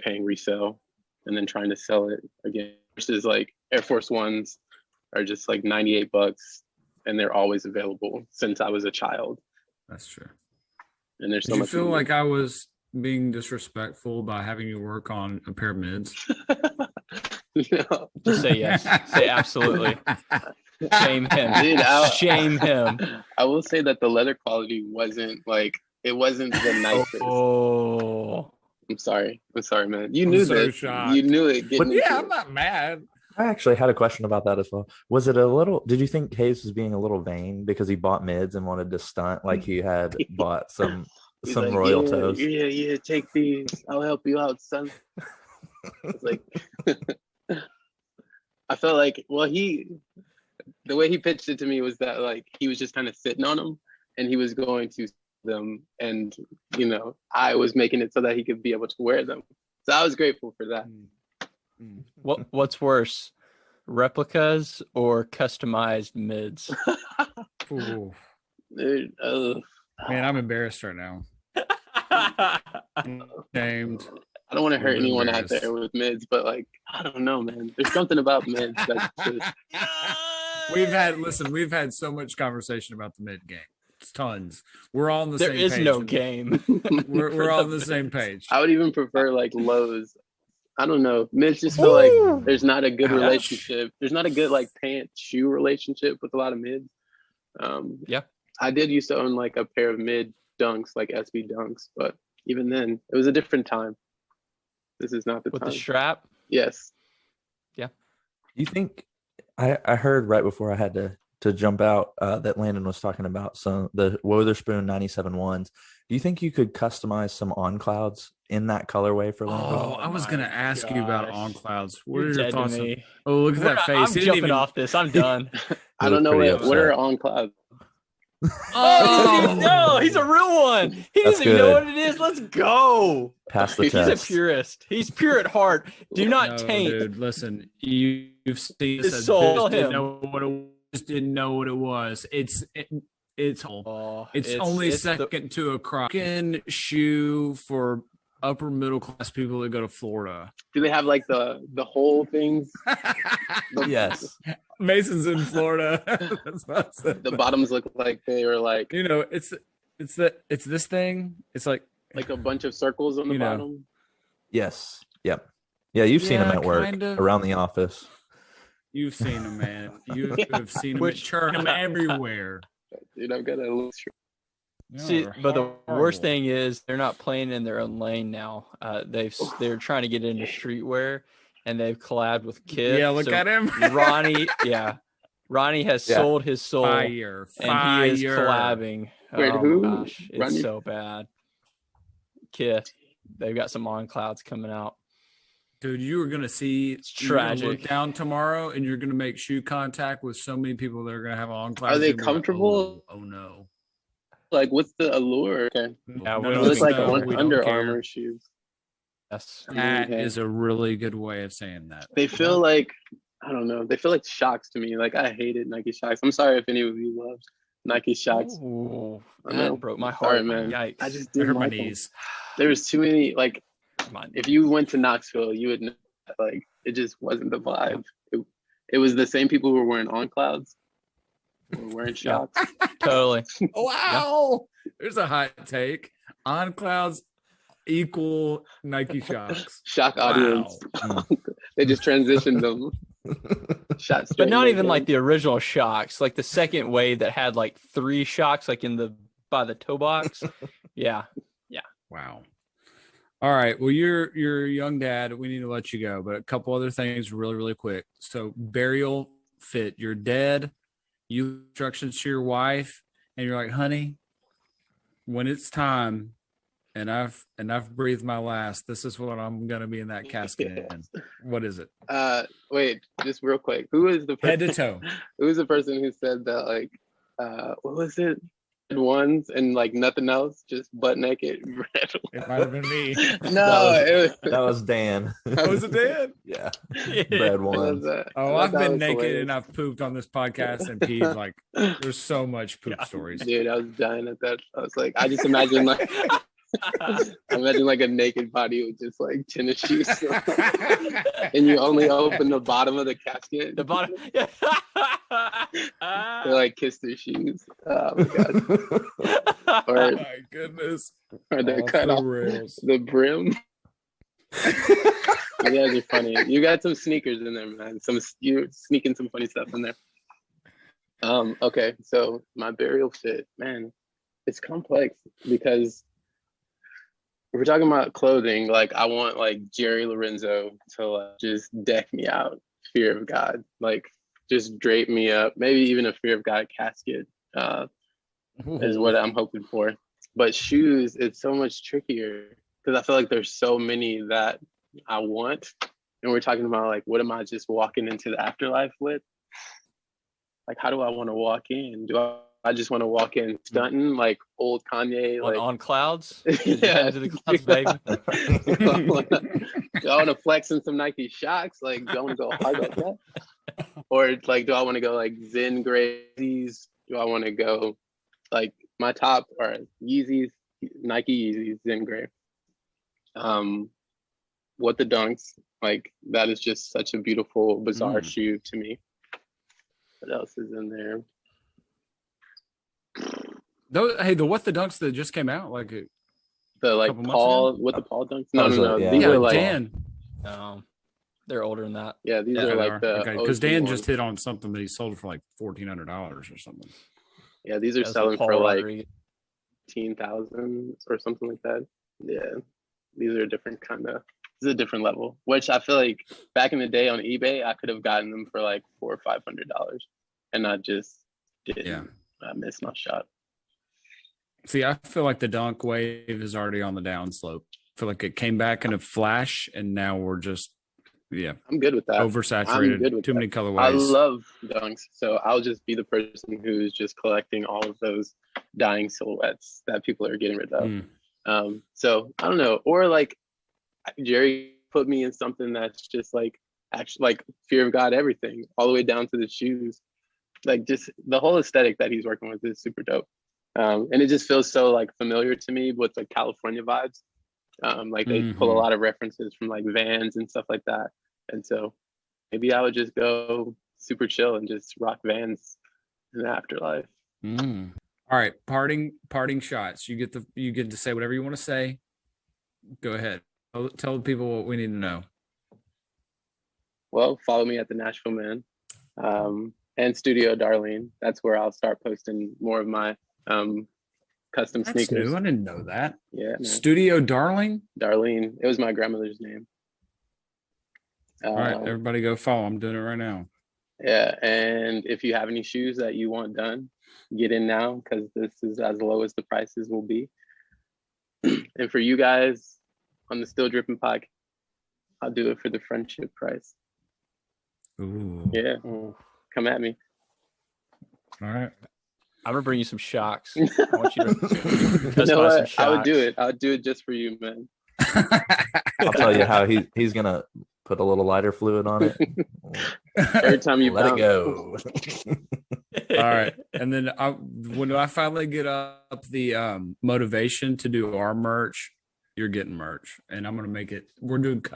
S4: paying resale and then trying to sell it again. Versus like Air Force Ones are just like $98 and they're always available since I was a child.
S3: That's true.
S4: And there's so
S3: much.
S4: much.
S3: You feel like I was being disrespectful by having you work on a pair of mids?
S4: No.
S5: Just say yes. Say absolutely. Shame him. Dude, shame him.
S4: I will say that the leather quality wasn't the nicest.
S5: Oh.
S4: I'm sorry, man. You
S3: I'm
S4: knew
S3: so
S4: this.
S3: shocked.
S4: You knew it. Getting
S3: Yeah,
S4: into
S3: I'm
S4: it.
S3: not mad.
S2: I actually had a question about that as well. Was it a little? Did you think Hayes was being a little vain because he bought mids and wanted to stunt like he had bought some
S4: He's
S2: some
S4: like,
S2: royal
S4: yeah,
S2: toes?
S4: yeah, take these. I'll help you out, son. It's like, I felt like, well, the way he pitched it to me was that like he was just kind of sitting on them, and he was going to them, and I was making it so that he could be able to wear them. So I was grateful for that.
S5: What's worse, replicas or customized mids?
S3: Ooh.
S4: Dude,
S3: Man, I'm embarrassed right now. Shamed.
S4: I don't want to hurt
S3: Really
S4: anyone out
S3: embarrassed.
S4: there with mids, but like, I don't know, man. There's something about mids that's just,
S3: We've had so much conversation about the mid game. It's tons. We're all on the
S5: There
S3: same
S5: is
S3: page.
S5: no game.
S3: We're all on the same page.
S4: I would even prefer like lows. I don't know. Mids just feel like there's not a good
S3: Ouch.
S4: relationship. There's not a good like pant shoe relationship with a lot of mids.
S5: Yeah.
S4: I did used to own like a pair of mid dunks, like SB dunks, but even then, it was a different time. This is not the
S5: With
S4: time.
S5: the strap.
S4: Yes.
S2: You think I heard right before I had to jump out that Landon was talking about the Witherspoon 97 ones. Do you think you could customize some on clouds in that colorway for Landon?
S3: Oh, I was gonna ask you about
S5: gosh.
S3: on clouds. What
S5: You're
S3: are your
S5: dead to
S3: thoughts?
S5: me.
S3: Oh, look at
S5: We're
S3: that
S5: not-
S3: face.
S5: I'm
S3: He didn't
S5: jumping
S3: even.
S5: off this. I'm done.
S4: I don't know
S2: pretty
S4: what are
S2: upset.
S4: on clouds.
S5: Oh, he doesn't even know. He's a real one. He
S2: That's
S5: doesn't even know
S2: good.
S5: what it is. Let's go.
S2: Pass the
S4: He's
S5: He's
S2: test.
S5: a purist. He's pure at heart. Do not
S3: No,
S5: taint.
S3: dude. Listen, you've seen
S5: His
S3: this.
S5: soul.
S3: Just didn't know what it was. It's
S5: Oh,
S3: only
S5: it's the-
S3: second to a Crocken shoe for upper middle class people that go to Florida.
S4: Do they have like the whole things?
S2: Yes.
S3: Mason's in Florida. That's what I said.
S4: The bottoms look like they were like
S3: It's this thing. It's like
S4: a bunch of circles on the
S3: You know.
S4: bottom.
S2: Yes. Yep. Yeah, you've seen
S3: Yeah,
S2: him at work,
S3: kinda.
S2: around the office.
S3: you've seen them, man. You have seen them.
S5: Which-
S3: Churn them everywhere.
S4: Dude, I've got a loose.
S5: See,
S3: They're
S5: but the worst
S3: horrible.
S5: thing is they're not playing in their own lane now. They're trying to get into streetwear, and they've collabed with Kith.
S3: Yeah, look
S5: So
S3: at him.
S5: Ronnie has
S2: Yeah.
S5: sold his soul,
S3: Fire.
S5: and he is collabing.
S4: Wait,
S5: oh
S4: who?
S5: my gosh, it's
S4: Ronnie?
S5: so bad. Kith, they've got some on clouds coming out.
S3: Dude, you are gonna see.
S5: It's
S3: you're gonna
S5: tragic.
S3: Look down tomorrow, and you're gonna make shoe contact with so many people that are gonna have on clouds.
S4: Are they
S3: You're gonna be like,
S4: comfortable?
S3: oh no.
S4: Like, what's the allure? Okay.
S5: Yeah, we
S3: No,
S4: It
S5: don't
S4: looks
S5: think
S4: like
S5: so.
S4: on
S5: We don't
S4: Under
S3: care.
S4: Armour shoes.
S5: Yes.
S3: That
S4: Okay.
S3: is a really good way of saying that.
S4: They feel like, I don't know. They feel like shocks to me. Like, I hated Nike shocks. I'm sorry if any of you love Nike shocks.
S5: Ooh,
S4: I know.
S5: that broke my
S4: Sorry,
S5: heart.
S4: man.
S5: Yikes.
S4: I just
S3: I
S4: didn't
S3: hurt my
S4: like them.
S3: knees.
S4: There was too many. Like,
S5: Come on.
S4: if you went to Knoxville, you would know that, like, it just wasn't the vibe. It was the same people who were wearing on clouds who were wearing
S5: Yeah.
S4: shocks.
S5: Totally.
S3: Wow. There's a hot take. On clouds equal Nike shocks.
S4: Shock
S3: Wow.
S4: audience. They just transitioned them. Shot
S5: But
S4: straight
S5: not
S4: in
S5: even
S4: the
S5: like
S4: gun.
S5: the original shocks, like the second wave that had like 3 shocks, like by the toe box. Yeah.
S3: Wow. All right. Well, you're a young dad. We need to let you go, but a couple other things really, really quick. So burial fit. You're dead. You instructions to your wife, and you're like, honey, when it's time, and I've breathed my last, this is what I'm gonna be in that casket in. What is it?
S4: Wait, just real quick. Who is the
S3: Head
S4: person?
S3: to toe.
S4: Who was the person who said that? Like, what was it? Red ones and like nothing else, just butt naked. Red
S3: It might have been me.
S4: No, it
S2: That was Dan.
S3: Was it Dan?
S2: Yeah.
S5: Yeah.
S2: Bread
S4: was
S2: ones.
S3: Oh,
S4: I
S3: I've
S4: thought it
S3: been
S4: was
S3: naked
S4: hilarious.
S3: and I've pooped on this podcast and peed. Like, there's so much poop stories.
S4: Dude, I was dying at that. I was like, I just imagine like a naked body with just like tennis shoes, and you only open the bottom of the casket.
S5: The bottom.
S4: They like kiss their shoes. Oh my god!
S3: Oh
S4: Or
S3: my goodness.
S4: they
S3: Off
S4: cut
S3: the
S4: off
S3: rails.
S4: the brim. You guys are funny. You got some sneakers in there, man. You're sneaking some funny stuff in there. Okay, so my burial fit, man, it's complex because if we're talking about clothing, like I want like Jerry Lorenzo to like, just deck me out. Fear of God, like just drape me up. Maybe even a Fear of God casket is what I'm hoping for. But shoes, it's so much trickier because I feel like there's so many that I want, and we're talking about like, what am I just walking into the afterlife with? Like, how do I want to walk in? Do I just want to walk in stunting like old Kanye, like
S5: on clouds?
S4: yeah,
S5: To the clouds, baby.
S4: do I want to flex in some Nike Shocks? Like, do I want to go hard like that? Or like, do I want to go like Zen Grazies? Do I want to go like my top are Yeezys, Nike Yeezys, Zen Gray. What the Dunks, like that is just such a beautiful, bizarre shoe to me. What else is in there?
S3: Hey, the What the Dunks that just came out, like
S4: the like Paul, what the Paul Dunks? No.
S2: Yeah,
S4: These are like
S3: Dan.
S5: They're older than that.
S4: Yeah, these are like the
S3: because Dan just hit on something that he sold for like $1,400 or something.
S4: Yeah, these are selling for like 15,000 or something like that. Yeah, these are a different kind of. This is a different level, which I feel like back in the day on eBay, I could have gotten them for like $400 or $500, and I just didn't. Yeah, I missed my shot.
S3: See, I feel like the dunk wave is already on the downslope. I feel like it came back in a flash, and now we're just,
S4: I'm good with that.
S3: Oversaturated, too many colorways.
S4: I love dunks, so I'll just be the person who's just collecting all of those dying silhouettes that people are getting rid of. So I don't know, or like Jerry put me in something that's just like actually like Fear of God, everything, all the way down to the shoes. Like just the whole aesthetic that he's working with is super dope. And it just feels so like familiar to me with like California vibes. Like they pull a lot of references from like Vans and stuff like that. And so maybe I would just go super chill and just rock Vans in the afterlife.
S3: All right, parting shots. You get to say whatever you want to say. Go ahead. Tell the people what we need to know.
S4: Well, follow me at TheNashvilleMan and Studio Darlene. That's where I'll start posting more of my custom sneakers.
S3: New. I didn't know that.
S4: Yeah. Man.
S3: Studio Darling?
S4: Darlene. It was my grandmother's name.
S3: All right, everybody go follow. I'm doing it right now.
S4: Yeah, and if you have any shoes that you want done, get in now because this is as low as the prices will be. And for you guys on the Still Dripping podcast, I'll do it for the friendship price.
S3: Ooh.
S4: Yeah. Come at me.
S3: All right.
S5: I'm gonna bring you some shocks. I want you to
S4: customize some shocks. I would do it. I would do it just for you, man.
S2: I'll tell you how he's gonna put a little lighter fluid on it.
S4: Every time you
S2: let it go.
S3: All right, and then when I finally get up the motivation to do our merch, you're getting merch, and I'm gonna make it.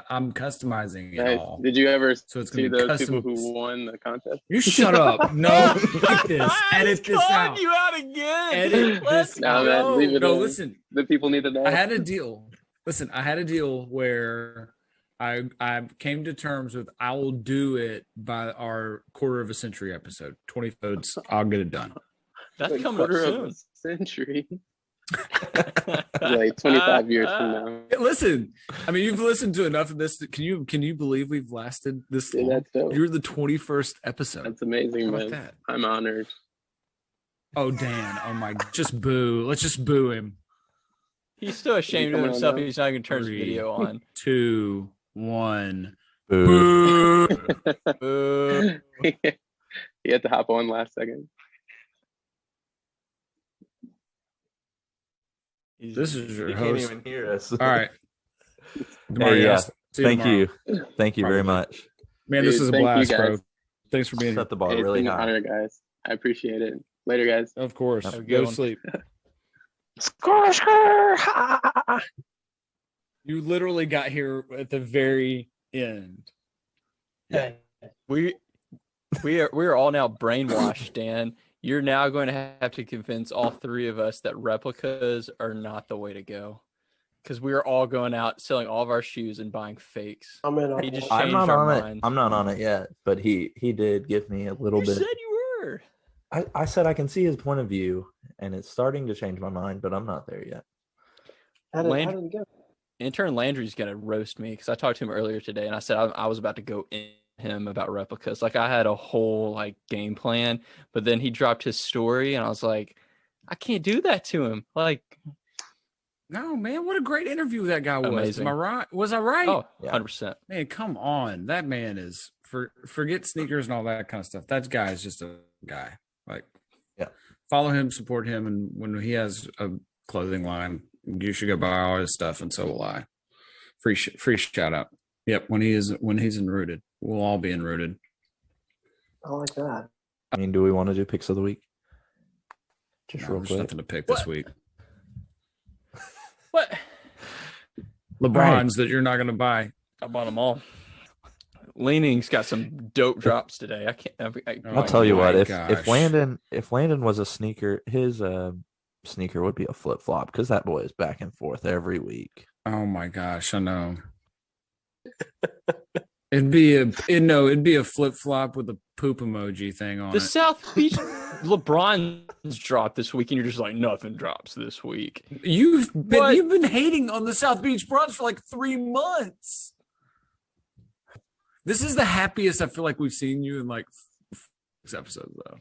S3: I'm customizing it all.
S4: Did you ever
S3: so it's
S4: see those people who won the contest?
S3: You shut up! No, like this. Edit this out.
S5: You out again.
S3: Edit this out.
S4: Man, leave it in.
S3: Listen.
S4: The people need to know.
S3: I had a deal. Listen, I had a deal where I came to terms with I will do it by our quarter of a century episode. 20 votes, I'll get it done.
S5: That's coming up soon.
S4: Century. Like 25 years from now.
S3: Listen, I mean, you've listened to enough of this. Can you believe we've lasted this long?
S4: That's dope.
S3: You're the 21st episode.
S4: That's amazing, man.
S3: That?
S4: I'm honored.
S3: Oh, Dan. Oh my! Just boo. Let's just boo him.
S5: He's still ashamed of himself. He's not even turn his video on.
S3: 2, 1.
S2: Boo.
S5: Boo.
S4: He had to hop on last second.
S3: This is your host.
S2: Can't even hear us.
S3: All right.
S2: Hey, yeah. Thank you very much.
S3: Man, this is a blast, bro. Thanks for being here.
S2: Set the bar really high.
S4: Honor, guys. I appreciate it. Later, guys.
S3: Of course. Go sleep. You literally got here at the very end.
S5: Yeah. We are all now brainwashed, Dan. You're now going to have to convince all three of us that replicas are not the way to go. Because we are all going out selling all of our shoes and buying fakes.
S1: I'm
S2: not on it yet, but he did give me a little bit.
S5: You said you were.
S2: I said I can see his point of view, and it's starting to change my mind, but I'm not there yet.
S1: How did it go?
S5: intern Landry's gonna roast me because I talked to him earlier today, and I said I was about to go in him about replicas. Like I had a whole like game plan, but then he dropped his story, and I was like, I can't do that to him. Like,
S3: No, man, what a great interview that guy was.
S5: Amazing.
S3: Am I right? Was I right?
S5: oh,
S2: Yeah.
S5: 100%.
S3: Man, come on. That man is forget sneakers and all that kind of stuff. That guy is just a guy. Like,
S2: Yeah.
S3: Follow him, support him, and when he has a clothing line, you should go buy all his stuff, and so will I. Free shout out. Yep, when he's enrooted, we'll all be enrooted.
S1: I like that.
S2: I mean, do we want to do picks of the week? Just
S3: No,
S2: real
S3: there's
S2: quick.
S3: nothing to pick this week.
S5: What?
S3: LeBron's that you're not going to buy.
S5: I bought them all. Leaning's got some dope drops today. I can't.
S2: I'll tell you what.
S3: my
S2: If
S3: gosh.
S2: Landon was a sneaker, his sneaker would be a flip flop because that boy is back and forth every week.
S3: Oh my gosh, I know. It'd be a flip flop with a poop emoji thing on
S5: The
S3: it.
S5: South Beach LeBron's dropped this week, and you're just like, nothing drops this week.
S3: You've
S5: What?
S3: been hating on the South Beach Bronx for like 3 months. This is the happiest I feel like we've seen you in like 6 episodes though.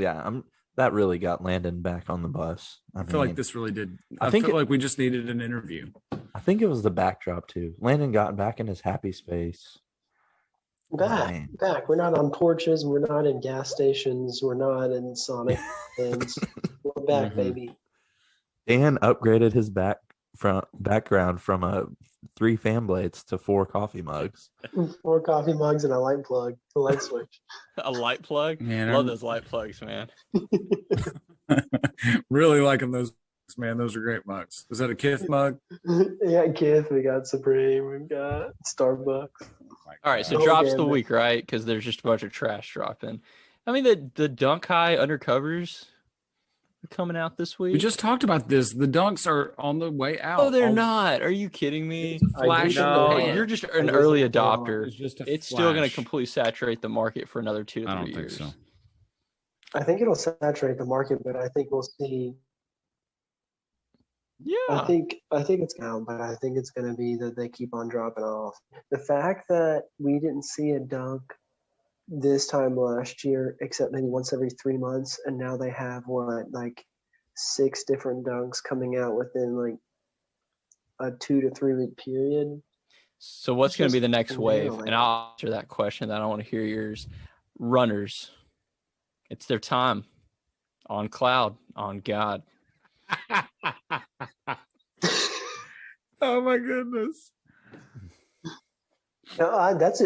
S2: Yeah, that really got Landon back on the bus.
S3: I feel like this really did.
S2: I
S3: I
S2: think
S3: feel like we just needed an interview.
S2: I think it was the backdrop too. Landon got back in his happy space. Man.
S1: Back. We're not on porches. We're not in gas stations. We're not in Sonic things. We're back,
S3: Mhm.
S1: baby.
S2: Dan upgraded his background from 3 fan blades to 4 coffee mugs.
S1: 4 coffee mugs and a light plug, a light switch.
S5: A light plug?
S3: Man,
S5: Love
S3: I'm-
S5: those light plugs, man.
S3: Really liking those, man. Those are great mugs. Is that a Kith mug?
S1: We got Kith, we got Supreme, we've got Starbucks.
S5: All right, so
S1: Oh,
S5: drops
S1: damn
S5: the
S1: it.
S5: week, right? Because there's just a bunch of trash dropping. I mean, the Dunk High undercovers are coming out this week.
S3: We just talked about this. The dunks are on the way out.
S5: Oh, they're
S3: All-
S5: not. Are you kidding me?
S3: It's a flash in the
S5: No,
S3: pan.
S5: you're just
S1: I
S5: an
S1: just
S5: early
S1: think they're on.
S5: adopter.
S3: It's just a
S5: It's still going to
S3: flash.
S5: completely saturate the market for another 2 to 3
S3: I don't
S5: years.
S3: think so.
S1: I think it'll saturate the market, but I think we'll see.
S5: Yeah.
S1: I think it's down, but I think it's going to be that they keep on dropping off. The fact that we didn't see a dunk this time last year, except maybe once every 3 months, and now they have like 6 different dunks coming out within like a 2 to 3 week period.
S5: So what's
S1: It's
S5: going to be
S1: just
S5: the next wave?
S1: unreal,
S5: And I'll answer that question. I don't want to hear yours. Runners. It's their time. On cloud. On God.
S3: Oh my goodness.
S1: No, that's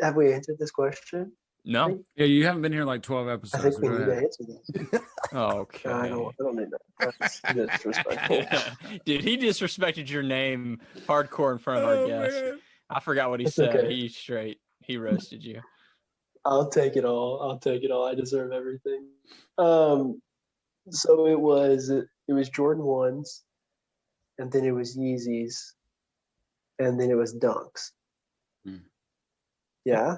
S1: have we answered this question?
S5: No.
S3: Yeah, you haven't been here like 12
S1: I
S3: episodes.
S1: think we
S3: Go
S1: need to
S3: ahead.
S1: answer this.
S5: Okay.
S1: I don't need that. That's disrespectful.
S5: Dude, he disrespected your name hardcore in front of our guest.
S3: man.
S5: I forgot what he
S1: It's
S5: said.
S1: okay.
S5: He roasted you.
S1: I'll take it all. I deserve everything. So it was Jordan 1s, and then it was Yeezys, and then it was Dunks.
S3: Hmm.
S1: Yeah.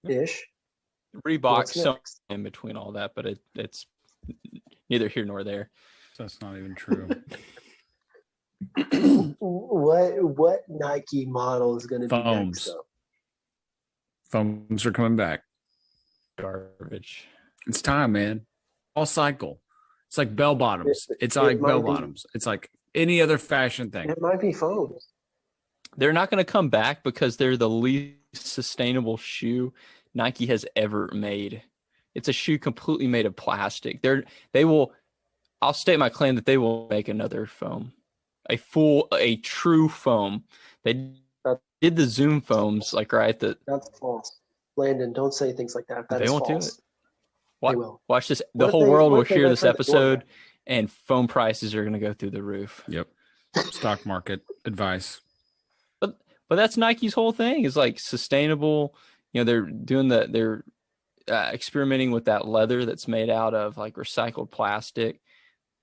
S1: Ish.
S5: Reebok
S1: What's
S5: so
S1: next?
S5: in between all that, but it's neither here nor there.
S3: That's not even true.
S1: What Nike model is going to be next?
S3: Foams.
S1: Though?
S3: Foams are coming back.
S5: Garbage.
S3: It's time, man. All cycle. It's like bell bottoms. It's like
S1: might
S3: bell
S1: be.
S3: bottoms. It's like any other fashion thing.
S1: It might be foams.
S5: They're not going to come back because they're the least sustainable shoe Nike has ever made. It's a shoe completely made of plastic. I'll state my claim that they will make another foam. A true foam. They did the Zoom foams, like right that
S1: That's false. Landon, don't say things like that. That
S5: They
S1: is
S5: will do
S1: false.
S5: it. They will. Watch this. The
S1: What if
S5: whole
S1: they-
S5: world
S1: what
S5: will
S1: if they
S5: hear
S1: go
S5: this
S1: try to Jordan
S5: episode, and foam prices are going to go through the roof.
S3: Yep. Stock market advice.
S5: But that's Nike's whole thing is like sustainable. They're doing they're experimenting with that leather that's made out of like recycled plastic.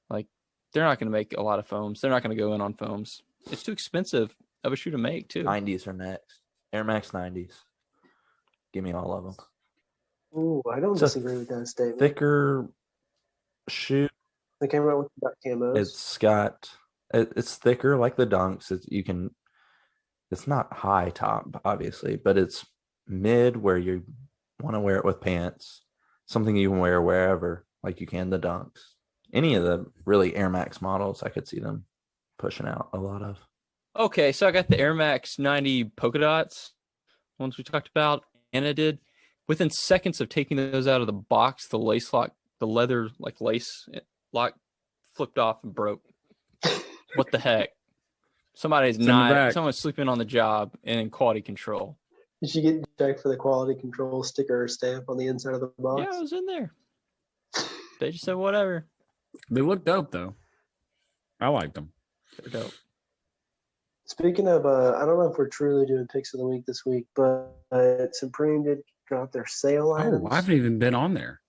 S5: Like they're not going to make a lot of foams. They're not going to go in on foams. It's too expensive of a shoe to make too.
S2: 90s are next. Air Max 90s. Give me all of them.
S1: Ooh, I don't
S2: It's a
S1: disagree with that statement.
S2: Thicker shoe.
S1: They came out with dark camos.
S2: It's got It's thicker like the Dunks. It's not high top, obviously, but it's mid where you want to wear it with pants. Something you can wear wherever, like you can the Dunks. Any of the really Air Max models, I could see them pushing out a lot of.
S5: Okay, so I got the Air Max 90 polka dots, ones we talked about. Anna did. Within seconds of taking those out of the box, the lace lock, the leather like lace lock, flipped off and broke. What the heck? Someone's sleeping on the job and in quality control.
S1: Did you get checked for the quality control sticker or stamp on the inside of the box?
S5: Yeah, I was in there. They just said whatever.
S3: They look dope though. I like them.
S5: They're dope.
S1: Speaking of, I don't know if we're truly doing picks of the week this week, but Supreme did drop their sale items.
S3: I haven't even been on there.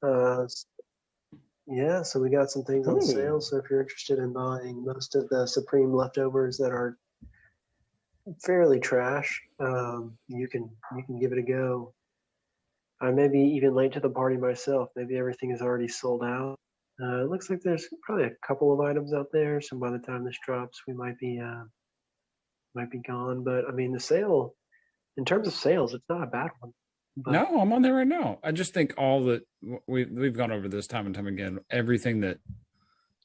S1: Yeah, so we got some things on sale. So if you're interested in buying most of the Supreme leftovers that are fairly trash, you can give it a go. I may be even late to the party myself. Maybe everything is already sold out. It looks like there's probably a couple of items out there. So by the time this drops, we might be gone. But I mean, the sale, in terms of sales, it's not a bad one. But
S3: No, I'm on there right now. I just think all that we've gone over this time and time again. Everything that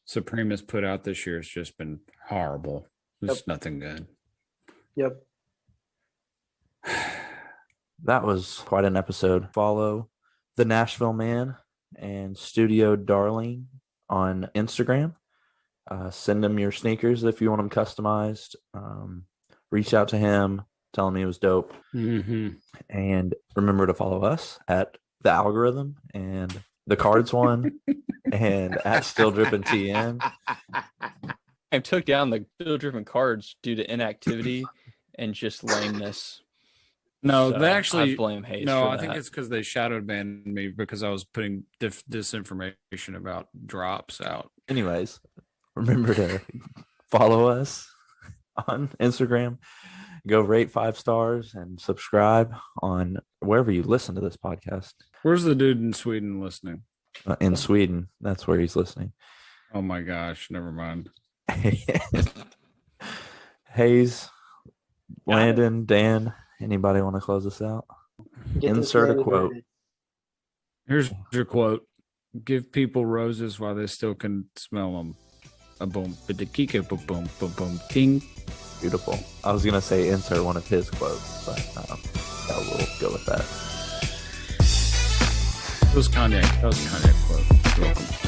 S3: Supreme has put out this year has just been horrible. There's nothing good.
S1: Yep.
S2: That was quite an episode. Follow the Nashville Man and Studio Darling on Instagram. Send him your sneakers if you want them customized. Reach out to him. Tell him he was dope.
S3: Mm-hmm.
S2: And remember to follow us at The Algorithm and The Cards One and at Still Drippin' TN.
S5: I took down the Still Drippin' cards due to inactivity and just lameness.
S3: No,
S5: So
S3: they actually
S5: I blame Hayes.
S3: No,
S5: for
S3: I
S5: that.
S3: think it's because they shadow banned me because I was putting disinformation about drops out.
S2: Anyways, remember to follow us on Instagram. Go rate 5 stars and subscribe on wherever you listen to this podcast.
S3: Where's the dude in Sweden listening?
S2: In Sweden, that's where he's listening.
S3: Oh my gosh, never mind.
S2: Hayes, Landon, Dan, anybody want to close us out? Insert a quote.
S3: Here's your quote. Give people roses while they still can smell them. A boom, bidikika, boom, boom, boom, boom, ting.
S2: Beautiful. I was going to say insert one of his quotes, but we'll go with that.
S3: That was Kanye quote. You're welcome.